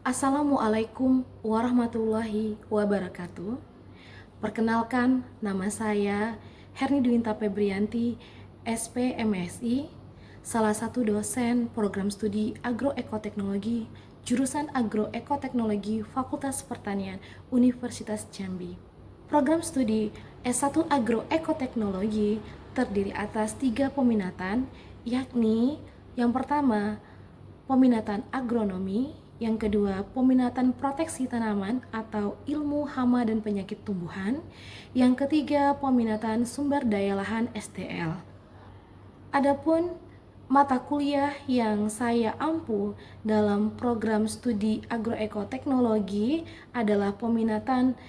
Assalamualaikum warahmatullahi wabarakatuh. Perkenalkan, nama saya Herni Dwinta Febrianti, SPMSI, salah satu dosen program studi Agroekoteknologi, jurusan Agroekoteknologi Fakultas Pertanian Universitas Jambi. Program studi S1 Agroekoteknologi terdiri atas 3 peminatan, yakni yang pertama, peminatan agronomi, yang kedua, peminatan proteksi tanaman atau ilmu hama dan penyakit tumbuhan, yang ketiga, peminatan sumber daya lahan SDL. Adapun mata kuliah yang saya ampu dalam program studi agroekoteknologi adalah peminatan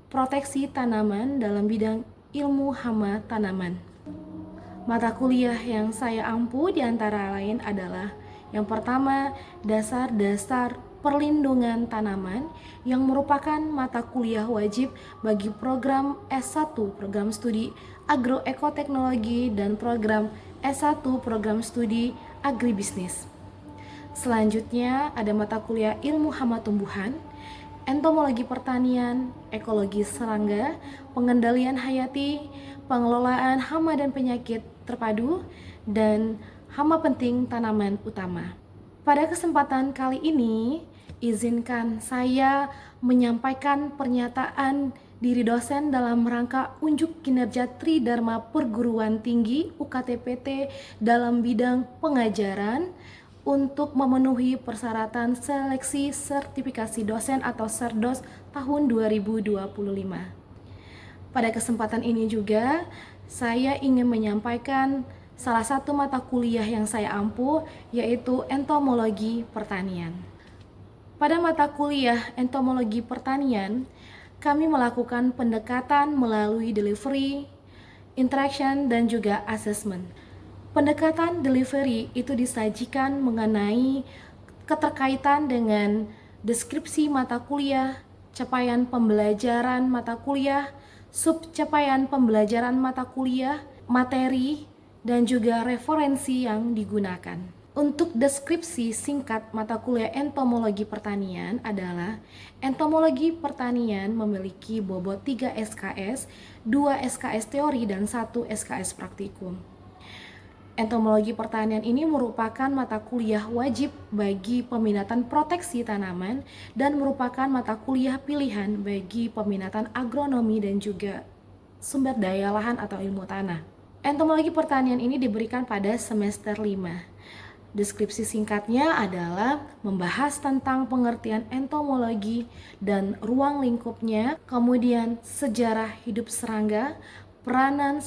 proteksi tanaman dalam bidang ilmu hama tanaman. Mata kuliah yang saya ampu diantara lain adalah yang pertama, dasar-dasar perlindungan tanaman yang merupakan mata kuliah wajib bagi program S1 program studi agroekoteknologi dan program S1 program studi agribisnis. Selanjutnya ada mata kuliah ilmu hama tumbuhan, entomologi pertanian, ekologi serangga, pengendalian hayati, pengelolaan hama dan penyakit terpadu, dan hama penting tanaman utama. Pada kesempatan kali ini, izinkan saya menyampaikan pernyataan diri dosen dalam rangka unjuk kinerja Tridharma Perguruan Tinggi UKTPT dalam bidang pengajaran untuk memenuhi persyaratan seleksi sertifikasi dosen atau SERDOS tahun 2025. Pada kesempatan ini juga, saya ingin menyampaikan salah satu mata kuliah yang saya ampu, yaitu entomologi pertanian. Pada mata kuliah entomologi pertanian, kami melakukan pendekatan melalui delivery, interaction, dan juga assessment. Pendekatan delivery itu disajikan mengenai keterkaitan dengan deskripsi mata kuliah, capaian pembelajaran mata kuliah, subcapaian pembelajaran mata kuliah, materi, dan juga referensi yang digunakan. Untuk deskripsi singkat mata kuliah entomologi pertanian adalah entomologi pertanian memiliki bobot 3 SKS, 2 SKS teori, dan 1 SKS praktikum. Entomologi pertanian ini merupakan mata kuliah wajib bagi peminatan proteksi tanaman dan merupakan mata kuliah pilihan bagi peminatan agronomi dan juga sumber daya lahan atau ilmu tanah. Entomologi pertanian ini diberikan pada semester 5. Deskripsi singkatnya adalah membahas tentang pengertian entomologi dan ruang lingkupnya, kemudian sejarah hidup serangga, peranan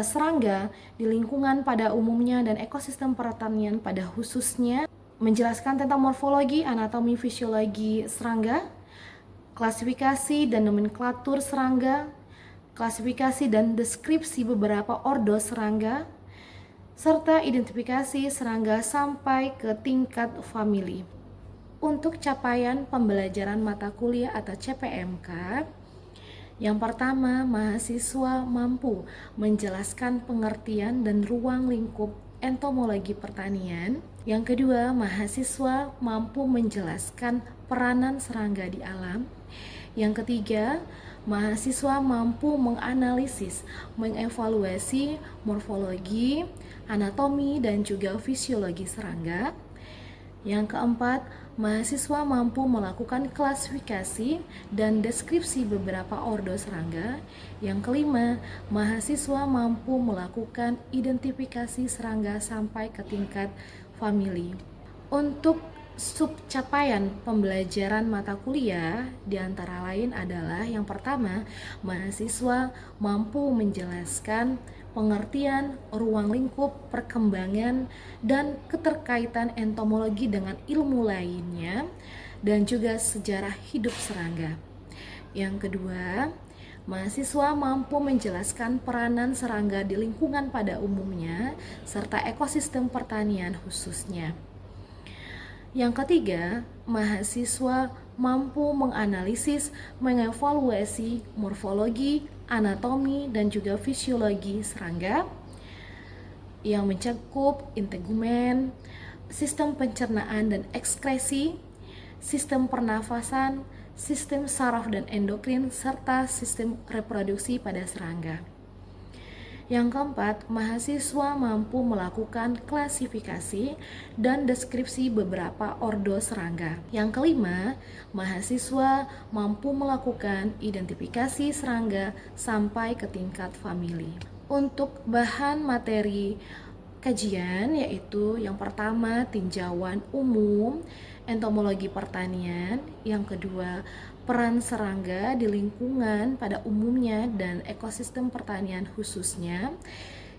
serangga di lingkungan pada umumnya dan ekosistem pertanian pada khususnya, menjelaskan tentang morfologi, anatomi, fisiologi serangga, klasifikasi dan nomenklatur serangga, klasifikasi dan deskripsi beberapa ordo serangga, serta identifikasi serangga sampai ke tingkat famili. Untuk capaian pembelajaran mata kuliah atau CPMK, yang pertama, mahasiswa mampu menjelaskan pengertian dan ruang lingkup entomologi pertanian. Yang kedua, mahasiswa mampu menjelaskan peranan serangga di alam. Yang ketiga, mahasiswa mampu menganalisis, mengevaluasi morfologi, anatomi, dan juga fisiologi serangga. Yang keempat, mahasiswa mampu melakukan klasifikasi dan deskripsi beberapa ordo serangga. Yang kelima, mahasiswa mampu melakukan identifikasi serangga sampai ke tingkat famili. Untuk subcapaian pembelajaran mata kuliah diantara lain adalah yang pertama, mahasiswa mampu menjelaskan pengertian, ruang lingkup, perkembangan, dan keterkaitan entomologi dengan ilmu lainnya, dan juga sejarah hidup serangga. Yang kedua, mahasiswa mampu menjelaskan peranan serangga di lingkungan pada umumnya, serta ekosistem pertanian khususnya. Yang ketiga, mahasiswa mampu menganalisis, mengevaluasi morfologi, anatomi, dan juga fisiologi serangga yang mencakup integumen, sistem pencernaan dan ekskresi, sistem pernafasan, sistem saraf dan endokrin, serta sistem reproduksi pada serangga. Yang keempat, mahasiswa mampu melakukan klasifikasi dan deskripsi beberapa ordo serangga. Yang kelima, mahasiswa mampu melakukan identifikasi serangga sampai ke tingkat famili. Untuk bahan materi kajian yaitu yang pertama tinjauan umum entomologi pertanian, yang kedua peran serangga di lingkungan pada umumnya dan ekosistem pertanian khususnya.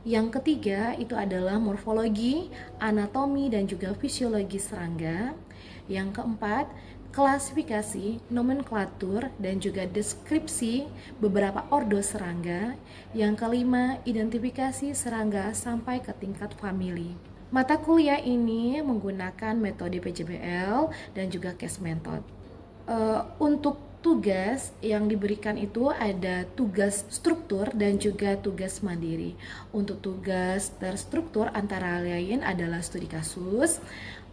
Yang ketiga itu adalah morfologi, anatomi dan juga fisiologi serangga. Yang keempat, klasifikasi, nomenklatur dan juga deskripsi beberapa ordo serangga. Yang kelima, identifikasi serangga sampai ke tingkat famili. Mata kuliah ini menggunakan metode PJBL dan juga case method. Untuk tugas yang diberikan itu ada tugas struktur dan juga tugas mandiri. Untuk tugas terstruktur antara lain adalah studi kasus,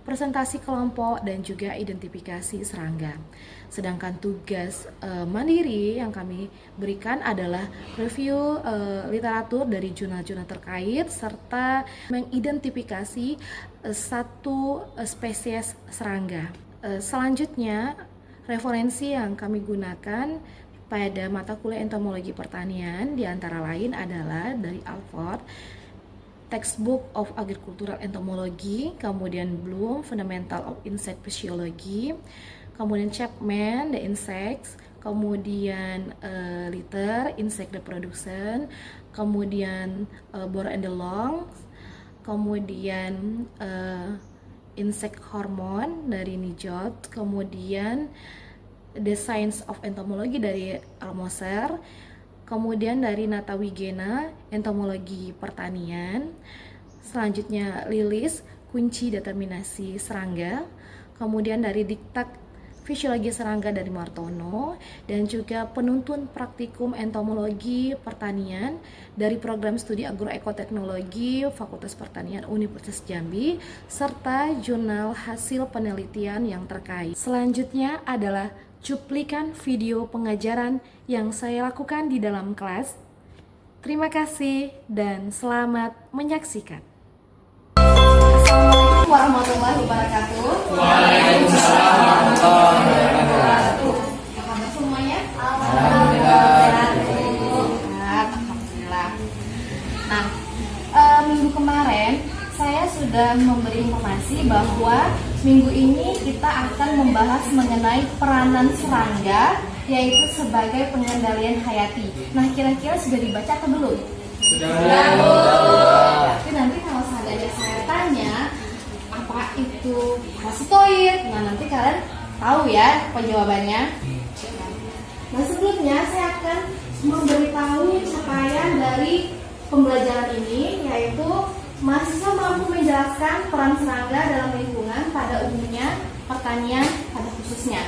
presentasi kelompok, dan juga identifikasi serangga. Sedangkan tugas mandiri yang kami berikan adalah review literatur dari jurnal-jurnal terkait serta mengidentifikasi satu spesies serangga. Selanjutnya, referensi yang kami gunakan pada mata kuliah entomologi pertanian di antara lain adalah dari Alford, Textbook of Agricultural Entomology, kemudian Bloom, Fundamental of Insect Physiology, kemudian Chapman, The Insects, kemudian Litter, Insect Reproduction, kemudian Bohr and DeLong, kemudian Insect Hormone dari Nijot, kemudian The Science of Entomology dari Almoser, kemudian dari Nata Wigena, Entomologi Pertanian, selanjutnya Lilis, Kunci Determinasi Serangga, kemudian dari Diktat Fisiologi Serangga dari Martono, dan juga penuntun praktikum entomologi pertanian dari program studi agroekoteknologi Fakultas Pertanian Universitas Jambi, serta jurnal hasil penelitian yang terkait. Selanjutnya adalah cuplikan video pengajaran yang saya lakukan di dalam kelas. Terima kasih dan selamat menyaksikan. Assalamualaikum warahmatullahi wabarakatuh. Waalaikumsalam warahmatullahi wabarakatuh. Apa kabar semuanya? Alhamdulillah. Nah, minggu kemarin saya sudah memberi informasi bahwa minggu ini kita akan membahas mengenai peranan serangga, yaitu sebagai pengendalian hayati. Nah, kira-kira sudah dibaca atau belum? Sudah. Tapi nanti kalau seandainya saya tanya apa itu parasitoid, nah nanti kalian tahu ya apa jawabannya. Nah, sebelumnya saya akan memberitahu capaian dari pembelajaran ini, yaitu mahasiswa mampu menjelaskan peran serangga dalam lingkungan pada umumnya, pertanian pada khususnya.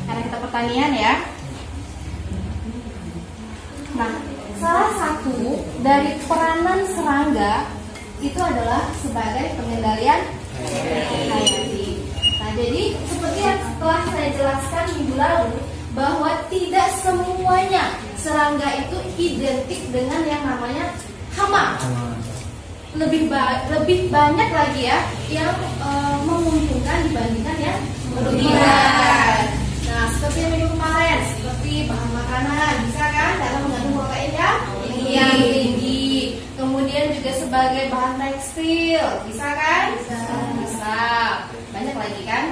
Karena kita pertanian ya. Nah, salah satu dari peranan serangga itu adalah sebagai pengendalian hayati. Nah, jadi seperti yang telah saya jelaskan minggu lalu, bahwa tidak semuanya serangga itu identik dengan yang namanya hama. Lebih banyak lagi ya yang menguntungkan dibandingkan yang merugikan. Nah, seperti yang minggu kemarin, seperti bahan makanan, bisa kan dalam mengandung protein yang tinggi. Kemudian juga sebagai bahan tekstil, bisa kan? Bisa. Banyak lagi kan?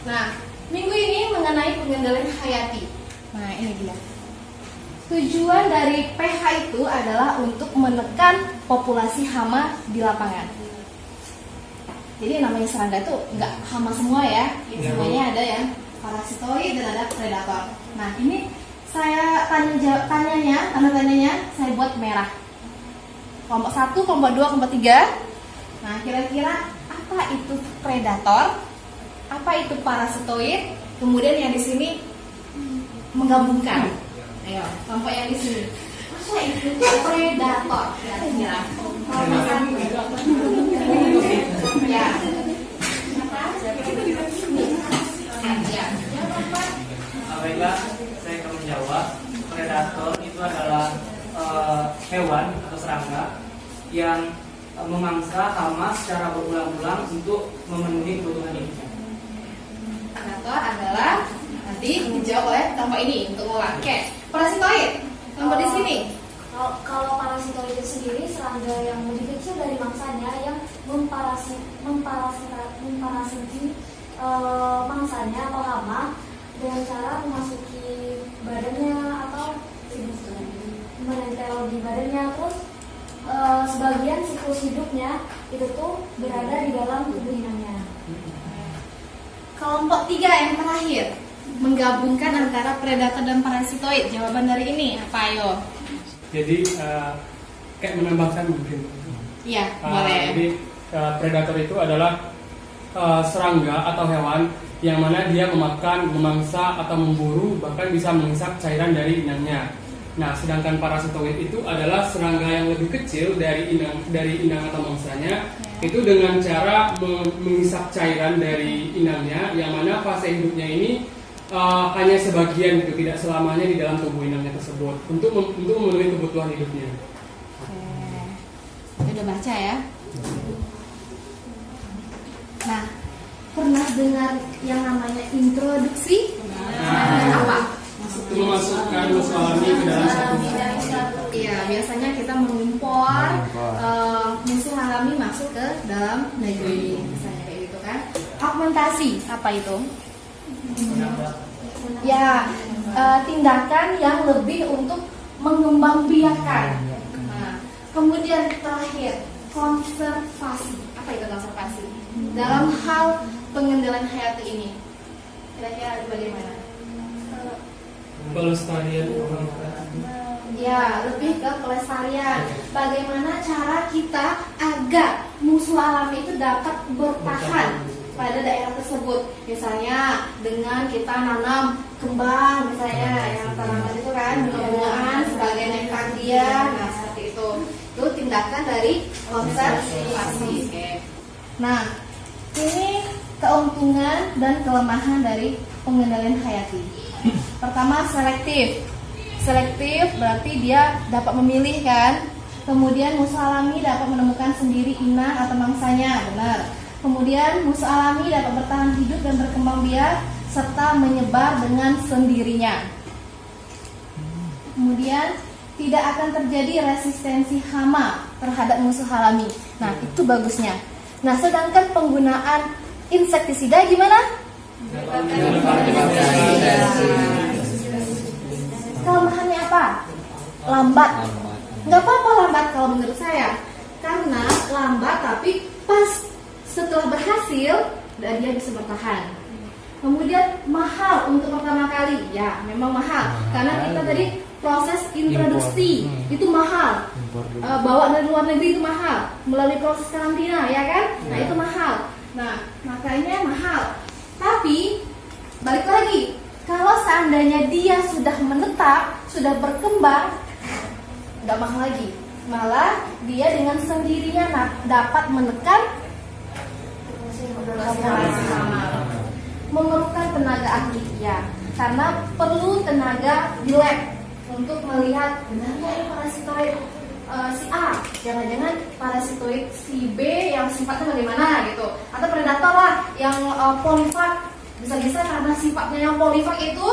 Nah, minggu ini mengenai pengendalian hayati. Nah, ini dia. Tujuan dari PH itu adalah untuk menekan populasi hama di lapangan. Jadi namanya serangga itu nggak hama semua ya, semuanya ada yang parasitoid dan ada predator. Nah, ini saya tanda tanyanya saya buat merah. Kelompok 1, kelompok 2, kelompok 3. Nah, kira-kira apa itu predator? Apa itu parasitoid? Kemudian yang di sini menggabungkan. Ayo, kelompok yang di sini. Apa itu predator? Kira-kira. Ya. Ya. Yang keempat. Baiklah, saya akan menjawab. Predator itu adalah hewan atau serangga yang memangsa hama secara berulang-ulang untuk memenuhi kebutuhan hidupnya. Predator adalah nanti dijawab oleh kelompok ini untuk mengulang. Oke, parasitoid. Kelompok di sini. Kalau parasitoid itu sendiri serangga yang lebih kecil dari mangsanya yang memparasiti mangsanya atau hama dengan cara memasuki badannya atau menempel di badannya. Terus sebagian siklus hidupnya itu tuh berada di dalam tubuh inangnya. Kelompok 3 yang terakhir menggabungkan antara predator dan parasitoid. Jawaban dari ini apa, ayo? Jadi kayak menambahkan mungkin. Iya, boleh. Jadi predator itu adalah serangga atau hewan yang mana dia memakan, memangsa atau memburu, bahkan bisa menghisap cairan dari inangnya. Nah, sedangkan parasitoid itu adalah serangga yang lebih kecil dari inang atau mangsanya. Itu dengan cara menghisap cairan dari inangnya, yang mana fase hidupnya ini hanya sebagian gitu, tidak selamanya di dalam tubuh inangnya tersebut untuk memenuhi kebutuhan hidupnya. Oke. Udah baca ya. Nah, pernah dengar yang namanya introduksi? Apa? Memasukkan musuh alami ke dalam satu. Iya, biasanya kita mengimpor musuh alami masuk ke dalam negeri, misalnya kayak gitu kan. Augmentasi, apa itu? Ya, tindakan yang lebih untuk mengembangbiakan. Nah, kemudian terakhir, konservasi. Apa itu konservasi? Dalam hal pengendalian hayati ini, kira-kira bagaimana? Pelestarian. Ya, lebih ke pelestarian. Bagaimana cara kita agar musuh alami itu dapat bertahan pada daerah tersebut. Misalnya dengan kita nanam kembang, misalnya yang tanaman itu kan bunga-bungaan sebagai nektar dia. Nah, seperti itu. Itu tindakan dari konservasi. Oke. Nah, ini keuntungan dan kelemahan dari pengendalian hayati. Pertama, selektif. Selektif berarti dia dapat memilih kan. Kemudian musuh alami dapat menemukan sendiri inang atau mangsanya, benar. Kemudian musuh alami dapat bertahan hidup dan berkembang biak serta menyebar dengan sendirinya. Kemudian tidak akan terjadi resistensi hama terhadap musuh alami. Nah, itu bagusnya. Nah, sedangkan penggunaan insektisida gimana? Kelemahannya apa? Lambat. Nggak apa-apa lambat kalau menurut saya, karena lambat tapi pas setelah berhasil dan dia bisa bertahan. Kemudian mahal untuk pertama kali, ya memang mahal karena kita tadi proses introduksi itu mahal. Bawa dari luar negeri itu mahal, melalui proses karantina, ya kan? Nah itu mahal. Nah makanya mahal. Tapi balik lagi, kalau seandainya dia sudah menetap, sudah berkembang, nggak mahal lagi. Malah dia dengan sendirinya dapat menekan memerlukan tenaga ahli, ya, karena perlu tenaga di lab untuk melihat benarnya ini parasitoid si A, jangan-jangan parasitoid si B yang sifatnya bagaimana gitu, atau predator lah yang polifag, bisa-bisa karena sifatnya yang polifag itu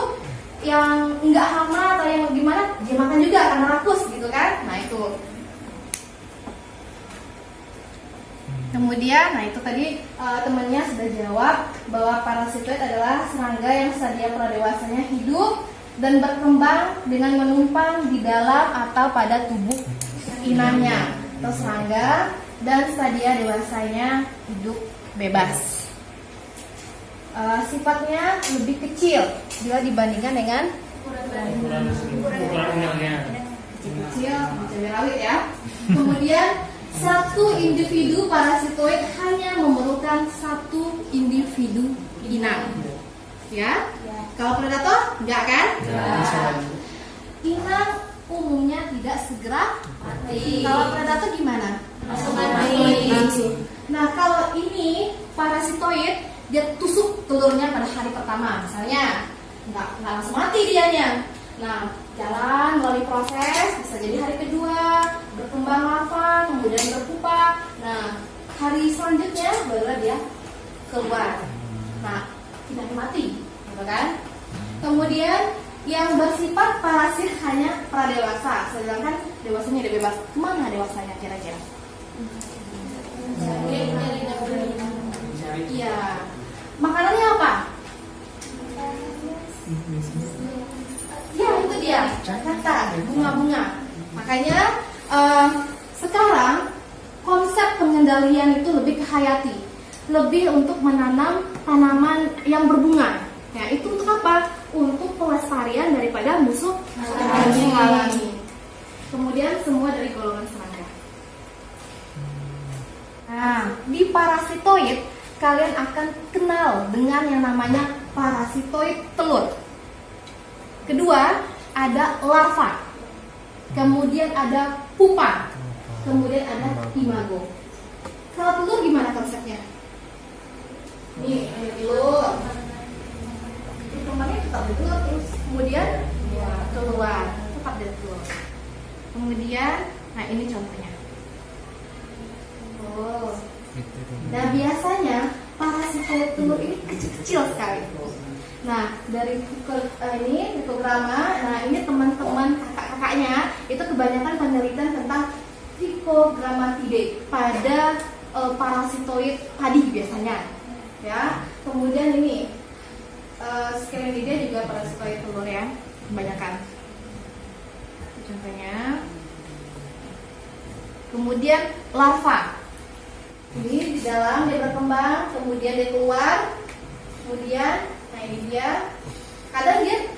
yang enggak hama atau yang gimana dia makan juga karena rakus gitu kan. Nah itu. Kemudian, nah itu tadi temannya sudah jawab bahwa parasitoid adalah serangga yang stadia pradewasanya hidup dan berkembang dengan menumpang di dalam atau pada tubuh inangnya atau serangga, dan stadia dewasanya hidup bebas. Sifatnya lebih kecil bila dibandingkan dengan Ukuran inangnya. kecil, cabai rawit ya. Kemudian satu individu parasitoid hanya memerlukan satu individu inang. Ya? Kalau predator enggak kan? Inang umumnya tidak segera mati. Kalau predator gimana? Langsung mati. Nah, kalau ini parasitoid dia tusuk telurnya pada hari pertama, misalnya nggak langsung mati dianya. Nah, jalan melalui proses, bisa jadi hari kedua berkembang larva, kemudian berpupa. Nah, hari selanjutnya barulah dia keluar. Nah, tidak mati, gitu kan? Kemudian yang bersifat parasit hanya pradewasa, sedangkan dewasanya udah bebas. Kemana dewasanya kira-kira? Iya. Makanannya apa? Ya itu dia, kata bunga-bunga. Makanya sekarang konsep pengendalian itu lebih ke hayati, lebih untuk menanam tanaman yang berbunga. Ya itu untuk apa? Untuk pelestarian daripada musuh alami. Kemudian semua dari golongan serangga. Nah, di parasitoid kalian akan kenal dengan yang namanya parasitoid telur. Kedua, ada larva. Kemudian ada pupa. Kemudian ada imago. Kalau telur gimana konsepnya? Nih, ada telur. Kembangnya tetap di telur terus. Kemudian ya, keluar, tetap dari telur. Kemudian, nah ini contohnya. Oh. Nah biasanya parasitoid telur ini kecil-kecil sekali. Nah dari Phycogramma, nah ini teman-teman kakak-kakaknya itu kebanyakan penelitian tentang Phycogrammatidae pada parasitoid padi biasanya. Ya, kemudian ini Sclerotidae juga parasitoid telur ya, kebanyakan. Contohnya. Kemudian larva. Ini di dalam dia berkembang, kemudian dia keluar, kemudian, nah ini dia. Kadang dia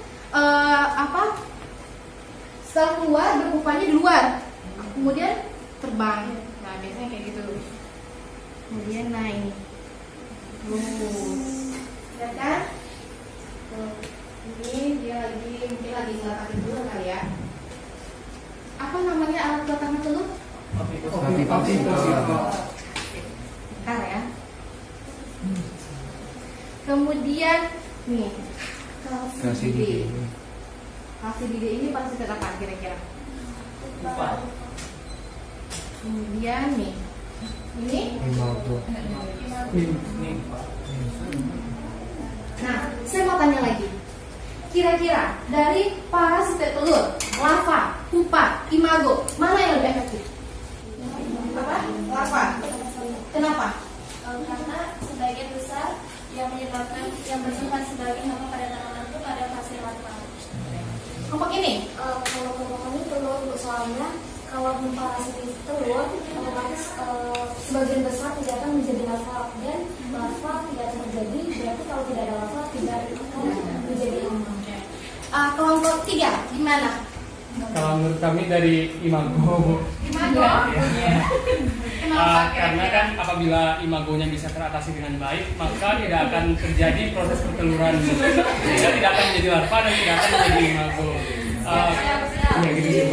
setelah keluar berpupanya di luar, kemudian terbang. Nah biasanya kayak gitu. Kemudian nah ini, lihat kan? Ini dia mungkin lagi ngelatakin telur kali ya. Apa namanya alat peletakan telur? Bentar ya. Kemudian nih kalsidide. Kalsidide ini pasti apa kira-kira? Kemudian nih ini. Nah, saya mau tanya lagi. Kira-kira dari parasitoid telur, larva, pupa, imago, mana yang lebih efektif? Apa? Larva. Kenapa? Karena sebagian besar yang menyebabkan yang bersifat sebagai hama pada tanaman itu pada fase larva. Kelompok ini? Kalau kelompok ini telur, soalnya kalau parasitis telur, otomatis sebagian besar tidak akan menjadi larva dan larva tidak terjadi. Berarti kalau tidak ada larva tidak akan menjadi hama. Kelompok 3 gimana? Kalau menurut kami dari imago. Imago? Kenapa? Karena kan apabila imagonya bisa teratasi dengan baik, maka tidak akan terjadi proses perteluran, sehingga tidak akan menjadi larva dan tidak akan menjadi imago. Ya gitu sih.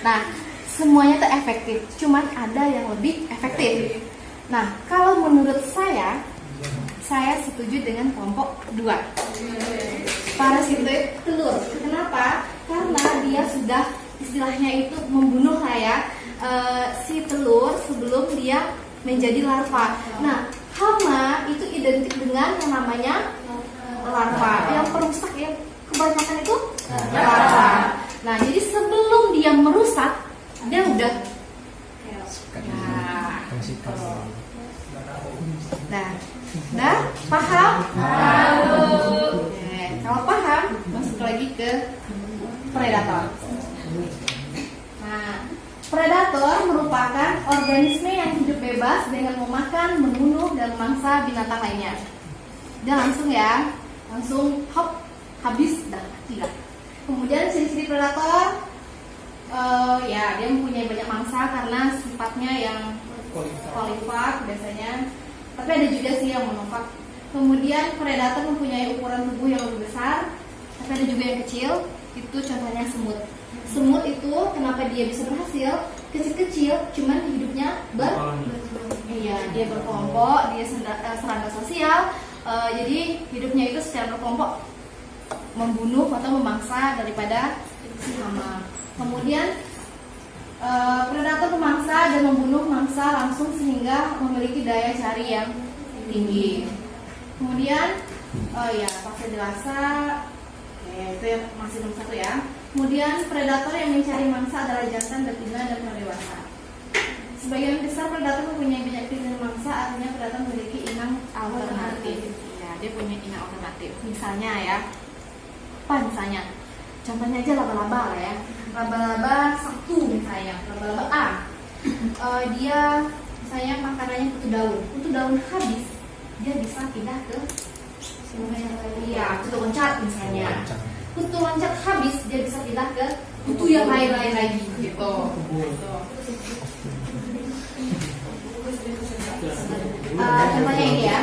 Nah, semuanya itu efektif, cuman ada yang lebih efektif. Nah, kalau menurut saya setuju dengan kelompok 2. Parasitoid telur. Kenapa? Karena dia sudah istilahnya itu membunuh lah ya si telur sebelum dia menjadi larva. Nah, hama itu identik dengan yang namanya larva. Yang perusak yang kebanyakan itu larva. Nah, jadi sebelum dia merusak, dia udah Nah, paham? Oke, kalau paham, masuk lagi ke predator. Nah, predator merupakan organisme yang hidup bebas dengan memakan, membunuh, dan memangsa binatang lainnya. Dia langsung hop, habis, dah mati lah. Kemudian ciri-ciri predator, ya dia mempunyai banyak mangsa karena sifatnya yang polifag biasanya. Tapi ada juga sih yang monofag. Kemudian predator mempunyai ukuran tubuh yang lebih besar, tapi ada juga yang kecil. Itu contohnya semut. Semut itu kenapa dia bisa berhasil? Kecil-kecil, cuman hidupnya dia berkelompok, dia serangga sosial. Jadi hidupnya itu secara berkelompok membunuh atau memangsa daripada si hama. Kemudian predator memangsa dan membunuh mangsa langsung sehingga memiliki daya cari yang tinggi. Kemudian fase dewasa, itu yang masih nomor 1 ya. Kemudian predator yang mencari mangsa adalah jantan, betina, dan dewasa. Sebagian besar predator mempunyai banyak pilihan mangsa, artinya predator memiliki inang alternatif. Ya, dia punya inang alternatif. Misalnya ya, misalnya? Contohnya aja laba-laba lah ya. Laba-laba satu misalnya, laba-laba A. Dia misalnya makanannya kutu daun. Kutu daun habis, dia bisa pindah ke kutu loncat misalnya. Kutu loncat habis, dia bisa pindah ke kutu yang lain-lain lagi gitu. Contohnya ini ya.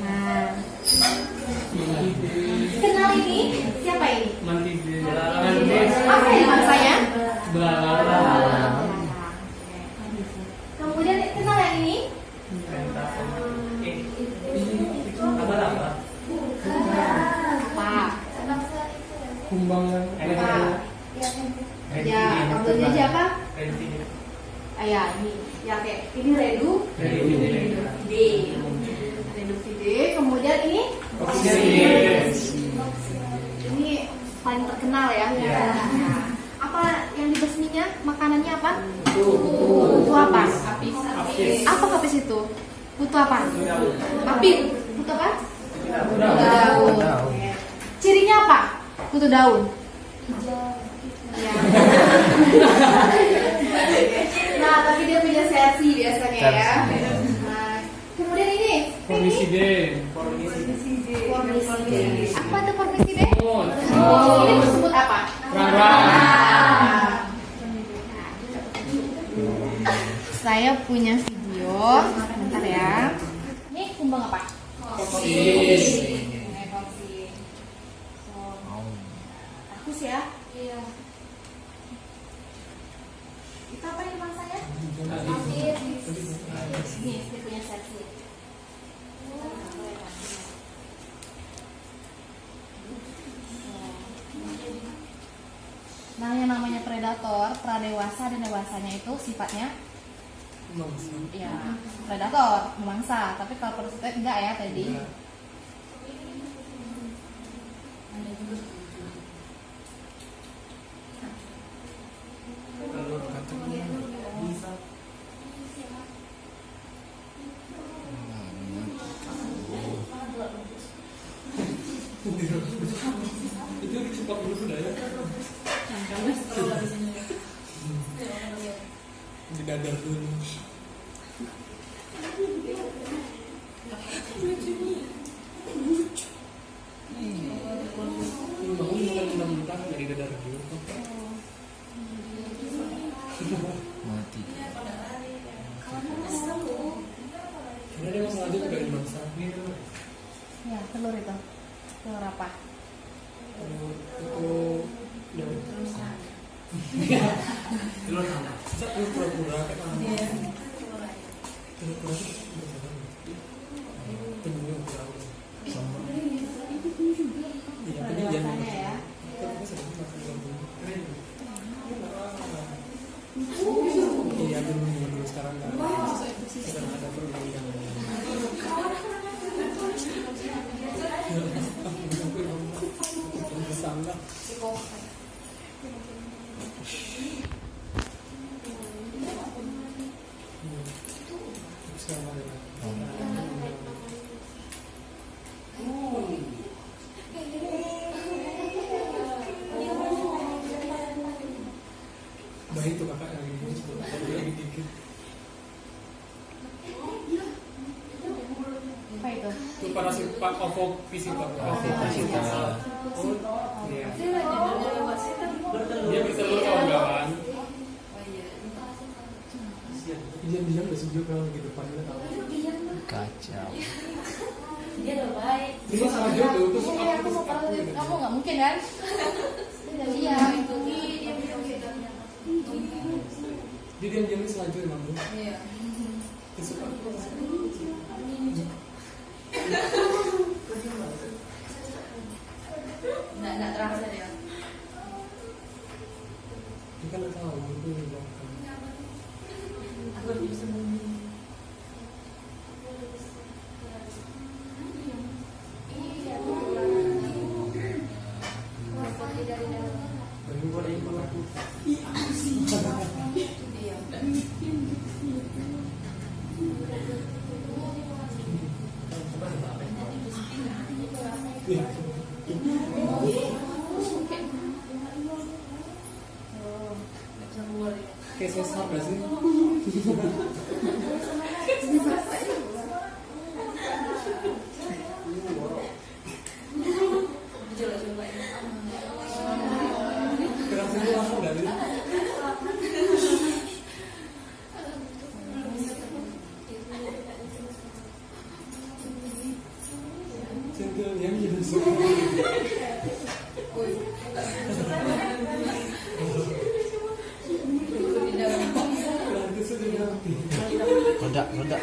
Nah, kenal ini siapa ini? Apa ini mangsanya? Kemudian kenal yang ini? Apa? Kumbang Ya, ambilnya aja apa? Ini. Ya, kayak ini redu. Reduvide. Kemudian ini? Ini paling terkenal ya. Apa yang dibasminya? Makanannya apa? Kutu apa? Apa kapis itu? Kutu apa? Apit. Kutu apa? Kutu daun. Cirinya apa? Kutu daun. Ya. Nah, tapi dia punya sersi biasanya ya. Nah, kemudian ini Formicide. Apa itu formicide? Semut. Ini disebut apa? Saya punya video. Bentar ya. Ini kumbang apa? Koksis. Bagus ya? Iya. Itu apa ini mangsanya? Nih, dia punya sersi. Nah, yang namanya predator, pradewasa dan dewasanya itu sifatnya ya predator, memangsa. Tapi kalau parasitoid enggak ya tadi. Itu dicepak dulu sudah ya. Di dadar dulu. Bangun mentah dari dadar dulu. Mati. Karena dia sengaja pegain bangsa. Ya, telur itu. Telur apa? Itu daun. Telur sama. Satu pura-pura kan. Pura-pura penyuh pura-pura. Sama. Iya, penyuh jangan. Ya. Kita sedang makan bambu. Iya, dulu sekarang kan. Sekarang ada perundang-undangan. Sangat. Baik tuh kakak yang ini lagi dikit. Apa itu? Itu parasit ovovisita. Iya. Dia bertelur kawan-kawan. kasihan. Tapi diam-diam udah sejuk kalau di depan kita tahu. Kacau. Dia udah baik. Ini sama jodoh terus Iya, aku mau tahu kamu nggak mungkin kan? Iya, itu dia dia diam-diam ini selaju emang tuh. Iya. Kesukaan. Nggak terasa ya. Dia kan udah tahu itu di belakang. Aku lebih sembunyi. Baru boleh ikut aku. Iya. Kayak sesar gak sih? Kerasnya langsung gak sih? Centilnya jadi suka. Roda.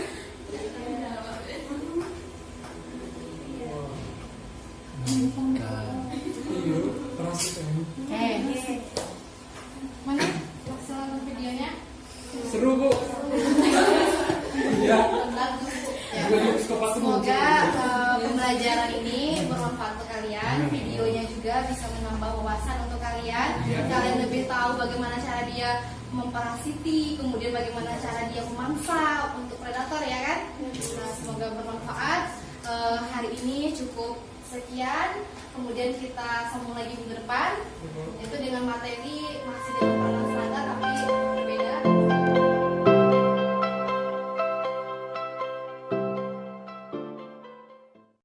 Iya, keras kan. Mana hasil videonya? Seru bu. Iya. Bagus. Ya. Gue juga suka pasti Semoga pembelajaran ini bermanfaat untuk kalian. Videonya juga bisa menambah wawasan untuk kalian. Kalian lebih tahu bagaimana cara dia memparasiti, kemudian bagaimana cara dia memangsa untuk predator ya kan. Nah, semoga bermanfaat. Hari ini cukup sekian. Kemudian kita sambung lagi minggu depan. Itu dengan materi masih dengan serangga tapi